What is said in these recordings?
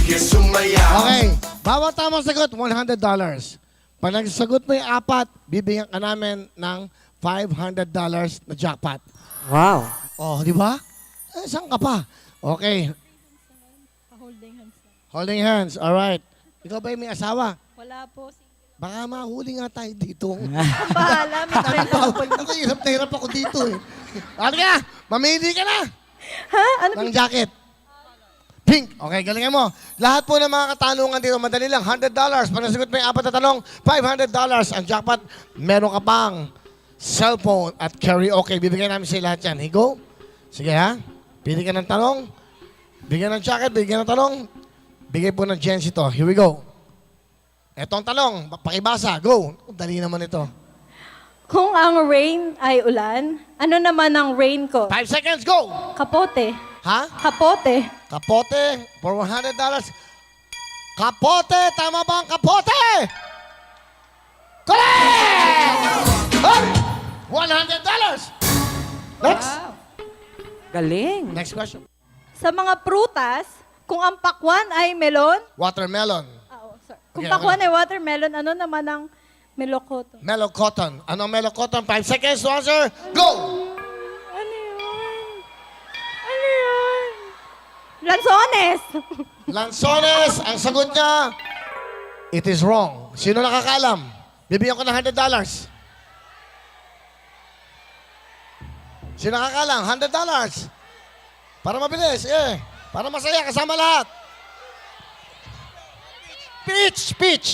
Okay. Bawat tamang sagot, $100. Pag nagsagot mo yung apat, bibigyan ka namin ng $500 na jackpot. Wow. Oh, di ba? Eh, saan ka pa? Okay. Holding hands. Holding hands. All right. Ikaw ba yung may asawa? Wala po. Baka mahuli nga tayo dito. Ang bahala, may friend ako. Ako, hirap ako dito eh. Ano ka? Mamili ka na Ha? Ano? ng jacket. Pink. Okay, galingan mo. Lahat po ng mga katanungan dito, madali lang. $100. Pag nasagot mo yung apat na tanong, $500. Ang jackpot, meron ka pang cellphone at karaoke. Bibigyan namin sa lahat yan. Higo. Sige ha. Pili ka ng tanong. Bigyan ng jacket, bigyan ng tanong. Bigay po ng Jens ito. Here we go. Etong tanong, pakibasa. Go. Dali naman ito. Kung ang rain ay ulan, ano naman ang raincoat? 5 seconds, go! Kapote. Ha? Kapote. Kapote for $100. Kapote! Tama ba ang kapote? Correct! Huh? $100. Next. Galing. Next question. Sa mga prutas, kung ang pakwan ay melon, Watermelon. sorry. Kung Okay, pakwan okay. ay watermelon, ano naman ang melokoto? Mellow cotton. Ano ang mellow cotton? 5 seconds to answer. Go! Ano yun? Ano yun? Lanzones! Lanzones, ang sagot niya, it is wrong. Sino nakakaalam? Bibigyan ko ng $100. Sino nakakaalam? $100. Para mabilis, eh. Para masaya, kasama lahat. Peach, peach.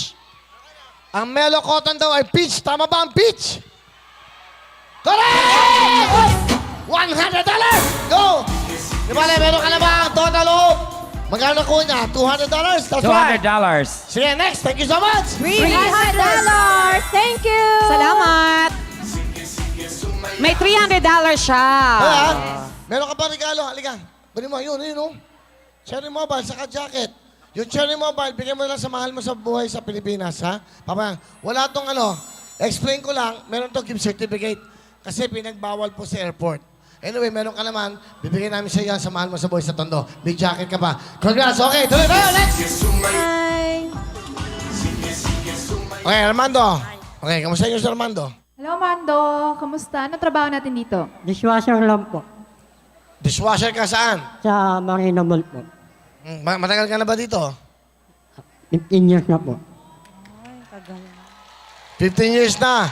Ang mellow cotton daw ay peach. Tama ba ang peach? Correct! $100. Go! Di ba, meron ka na ba ang total of? Magkano ko niya? $200? That's right. $200. Sige, next. Thank you so much. $300! Thank you! Salamat. May $300 siya. Kaya, meron ka pa regalo. Halika. Bili mo. Yun, yun, oh. Cherry Mobile, saka jacket. Yung Cherry Mobile, bigyan mo lang sa mahal mo sa buhay sa Pilipinas, ha? Papa, wala tong ano. Explain ko lang, meron tong gift certificate. Kasi pinagbawal po sa airport. Anyway, meron ka naman, bibigyan namin sa iyo sa mahal mo sa buhay sa Tondo. Big jacket ka pa. Congrats. Okay, tuloy tayo. Next. Hi! Okay, Armando. Okay, kamusta yung si Armando? Hello, Mando. Kamusta? Anong trabaho natin dito? Dishwasher lang po. Dishwasher ka saan? Sa Marina Mall po. Matagal ka na ba dito? 15 years na po. 15 years na.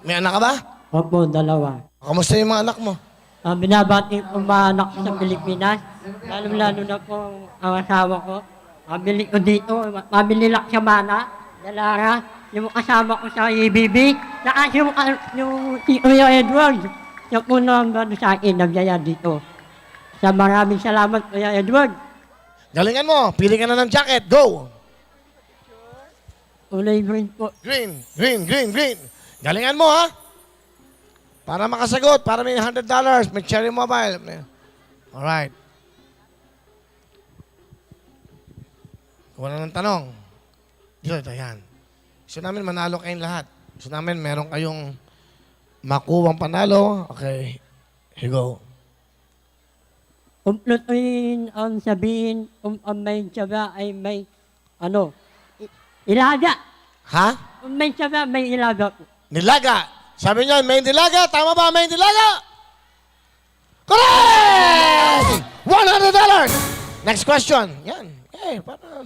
May anak ka ba? Opo, dalawa. Kamusta yung mga anak mo? Binabati ko mga anak ko sa Pilipinas. Lalo-lalo na po ang asawa ko. Mabili ko dito. Mabili lang siya mana. Dalara. Yung kasama ko sa EBB. Saka yung si Kuya Edward. Siya po nang sa akin nagyaya dito. Sa maraming salamat, Kuya Edward. Galingan mo. Pili ka na ng jacket. Go! Ulay green po. Green, green, green, green. Galingan mo, ha? Para makasagot. Para may $100. May Cherry Mobile. Alright. Kuha na ng tanong. Ito, yan. Gusto namin manalo kayong lahat. Gusto namin meron kayong makuwang panalo. Okay. Here you go. Kumplutuin ang sabihin kung ang may tiyaga ay may ilaga. Ha? Kung may tiyaga, may ilaga po. Nilaga. Sabi niya, may nilaga. Tama ba, may nilaga? Correct! $100! Next question. Yan. Para...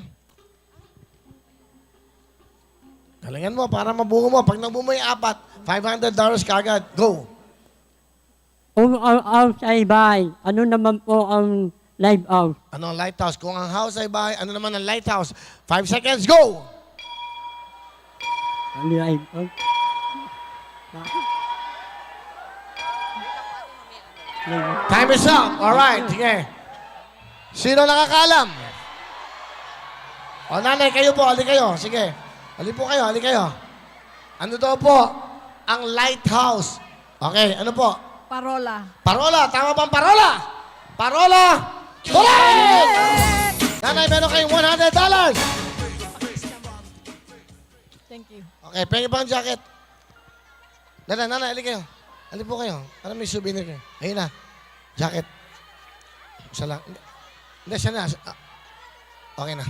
Galingan mo para mabuo mo. Pag nabuo mo yung apat, $500 kagad. Go. Kung ang house ay bahay, ano naman po ang live house? Ano ang lighthouse? Kung ang house ay bahay, ano naman ang lighthouse? 5 seconds, go! Ang live house? Time is up. Alright, sige. Sino nakakaalam? O nanay, kayo po. Ali kayo. Sige. Ali po kayo. Ali kayo. Ano daw po? Ang lighthouse. Okay, ano po? Parola. Parola. Tama bang parola? Parola. Correct! Nanay, meron kayong $100. Thank you. Okay, pengi pang jacket. Nanay, ali kayo. Ali po kayo. Para may souvenir kayo. Ayun na. Jacket. Isa lang. Hindi, siya na. Okay na.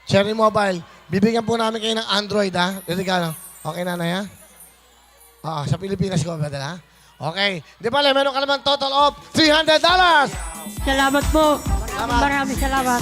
Cherry Mobile, bibigyan po namin kayo ng Android, ha? Regalo. Okay, nanay, ha? Oo, sa Pilipinas ko ba dala? Okay. Di pala, meron ka naman total of $300! Salamat po. Maraming salamat.